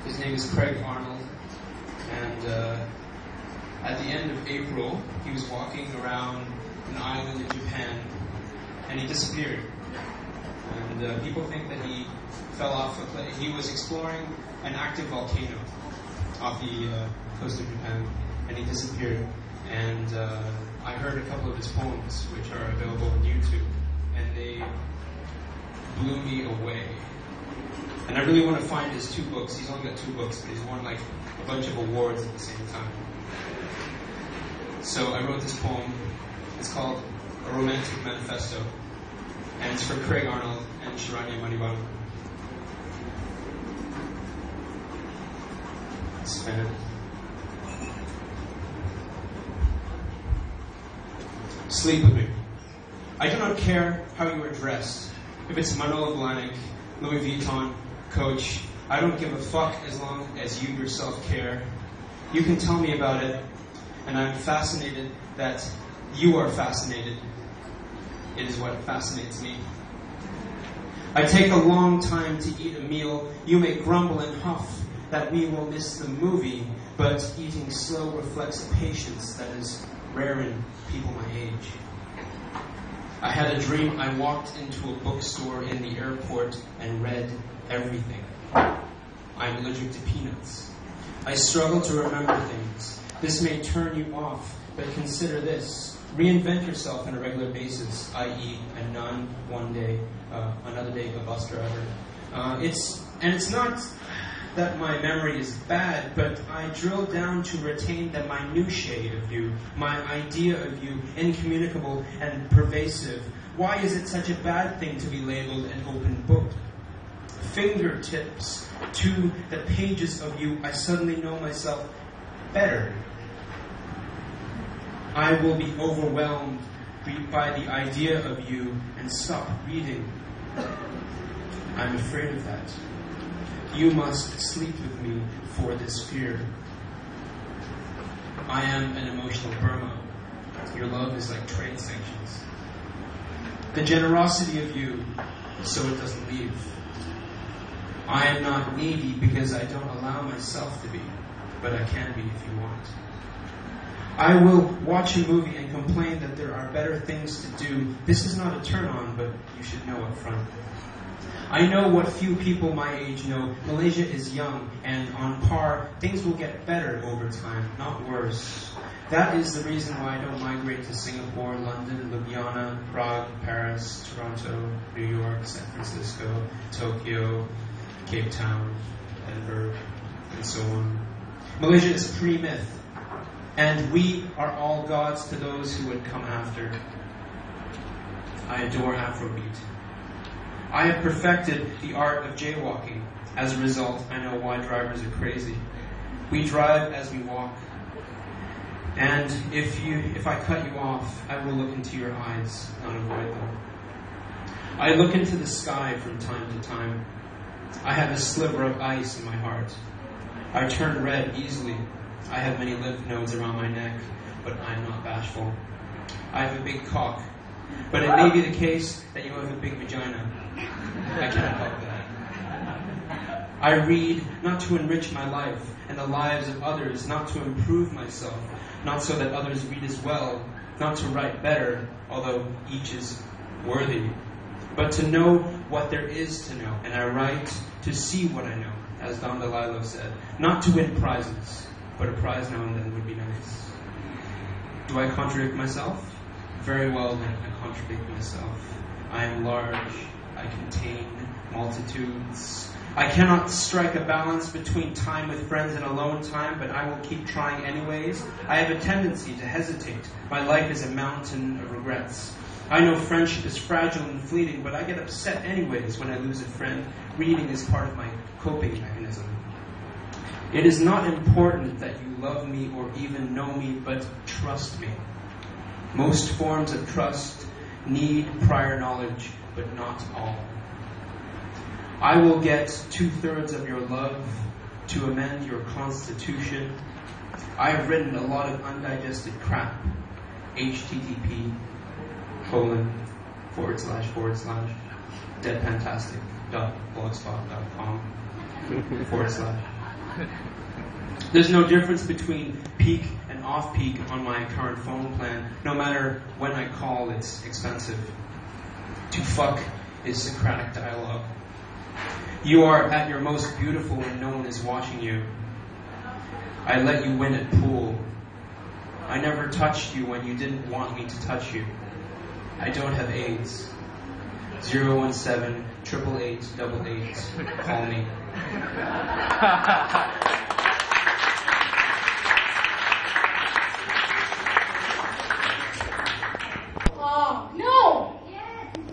His name is Craig Arnold, and at the end of April, he was walking around an island in Japan, and he disappeared. And people think that he fell off a cliff. He was exploring an active volcano off the coast of Japan, and he disappeared. And I heard a couple of his poems, which are available on YouTube, and they blew me away. And I really want to find his 2 books. He's only got 2 books, but he's won like a bunch of awards at the same time. So I wrote this poem. It's called A Romantic Manifesto, and it's for Craig Arnold and Sharanya Maniwal. Spin it. Sleep with me. I do not care how you are dressed. If it's Manolo Blahnik, Louis Vuitton, Coach, I don't give a fuck as long as you yourself care. You can tell me about it, and I'm fascinated that you are fascinated. It is what fascinates me. I take a long time to eat a meal. You may grumble and huff that we will miss the movie, but eating slow reflects a patience that is rare in people my age. I had a dream I walked into a bookstore in the airport and read everything. I'm allergic to peanuts. I struggle to remember things. This may turn you off, but consider this. Reinvent yourself on a regular basis, i.e. a nun one day, another day a bus driver. It's not that my memory is bad, but I drill down to retain the minutiae of you, my idea of you, incommunicable and pervasive. Why is it such a bad thing to be labeled an open book? Fingertips to the pages of you, I suddenly know myself better. I will be overwhelmed by the idea of you and stop reading. I'm afraid of that. You must sleep with me for this fear. I am an emotional Burma. Your love is like trade sanctions. The generosity of you, so it doesn't leave. I am not needy because I don't allow myself to be, but I can be if you want. I will watch a movie and complain that there are better things to do. This is not a turn-on, but you should know up front. I know what few people my age know. Malaysia is young, and on par, things will get better over time, not worse. That is the reason why I don't migrate to Singapore, London, Ljubljana, Prague, Paris, Toronto, New York, San Francisco, Tokyo, Cape Town, Edinburgh, and so on. Malaysia is a pre-myth, and we are all gods to those who would come after. I adore Afrobeat. I have perfected the art of jaywalking. As a result, I know why drivers are crazy. We drive as we walk. And if I cut you off, I will look into your eyes, not avoid them. I look into the sky from time to time. I have a sliver of ice in my heart. I turn red easily. I have many lymph nodes around my neck, but I'm not bashful. I have a big cock, but it may be the case that you have a big vagina. I cannot help that. I read not to enrich my life and the lives of others, not to improve myself, not so that others read as well, not to write better, although each is worthy, but to know what there is to know. And I write to see what I know, as Don DeLillo said, not to win prizes, but a prize now and then would be nice. Do I contradict myself? Very well then, I contradict myself. I am large. I contain multitudes. I cannot strike a balance between time with friends and alone time, but I will keep trying anyways. I have a tendency to hesitate. My life is a mountain of regrets. I know friendship is fragile and fleeting, but I get upset anyways when I lose a friend. Reading is part of my coping mechanism. It is not important that you love me or even know me, but trust me. Most forms of trust need prior knowledge, but not all. I will get 2/3 of your love to amend your constitution. I have written a lot of undigested crap. http://deadpantastic.blogspot.com / There's no difference between peak and off-peak on my current phone plan. No matter when I call, it's expensive. To fuck is Socratic dialogue. You are at your most beautiful when no one is watching you. I let you win at pool. I never touched you when you didn't want me to touch you. I don't have AIDS. 017-888-88. Call me.